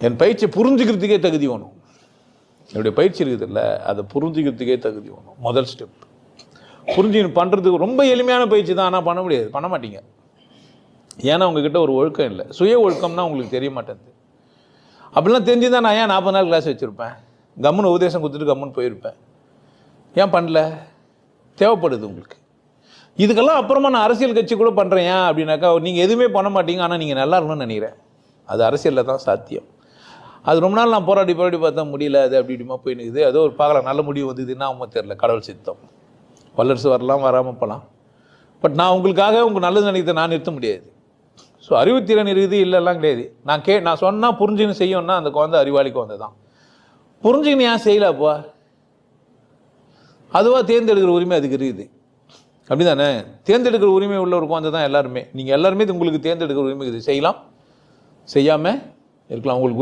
என் பயிற்சியை புரிஞ்சுக்கிறதுக்கே தகுதி வேணும். என்னுடைய பயிற்சி இருக்குது இல்லை, அதை புரிஞ்சுக்கிறதுக்கே தகுதி வேணும். முதல் ஸ்டெப் புரிஞ்சு பண்ணுறதுக்கு ரொம்ப எளிமையான பயிற்சி தான், ஆனால் பண்ண முடியாது, பண்ண மாட்டீங்க. ஏன்னா உங்ககிட்ட ஒரு ஒழுக்கம் இல்லை. சுய ஒழுக்கம்னா உங்களுக்கு தெரிய மாட்டேங்குது. அப்படிலாம் தெரிஞ்சுதான் நான் ஏன் 40 நாள் கிளாஸ் வச்சுருப்பேன், கம்முன்னு உபதேசம் கொடுத்துட்டு கம்முன்னு போயிருப்பேன். ஏன் பண்ணல? தேவைப்படுது உங்களுக்கு. இதுக்கெல்லாம் அப்புறமா நான் அரசியல் கட்சி கூட பண்ணுறேன். ஏன் அப்படின்னாக்கா, நீங்கள் எதுவுமே பண்ண மாட்டீங்க, ஆனால் நீங்கள் நல்லா இருக்கணும்னு நினைக்கிறேன். அது அரசியலில் தான் சாத்தியம். அது ரொம்ப நாள் நான் போராடி பார்த்தா முடியல, அது அப்படி இப்படிமா போய் நிற்குது. ஏதோ ஒரு பார்க்கலாம் நல்ல முடிவு வந்ததுன்னா அவங்க தெரியல, கடவுள் சித்தம். வல்லரசு வரலாம், வராமல் போகலாம். பட் நான் உங்களுக்காக உங்கள் நல்லது நினைக்கிறத நான் நிறுத்த முடியாது. ஸோ அறிவுத்திறன் இருக்குது இல்லைலாம் கிடையாது. நான் சொன்னால் புரிஞ்சுன்னு செய்யணும்னா அந்த குழந்தை அறிவாளிக்கு வந்து தான். புரிஞ்சுக்கின்னு ஏன் செய்யலப்பா? அதுவாக தேர்ந்தெடுக்கிற உரிமை அதுக்கு இருக்குது, அப்படி தானே? தேர்ந்தெடுக்கிற உரிமை உள்ள ஒரு குழந்தை தான் எல்லாருமே. நீங்கள் எல்லாருமே உங்களுக்கு தேர்ந்தெடுக்கிற உரிமை இருக்குது. செய்யலாம், செய்யாமல் இருக்கலாம். உங்களுக்கு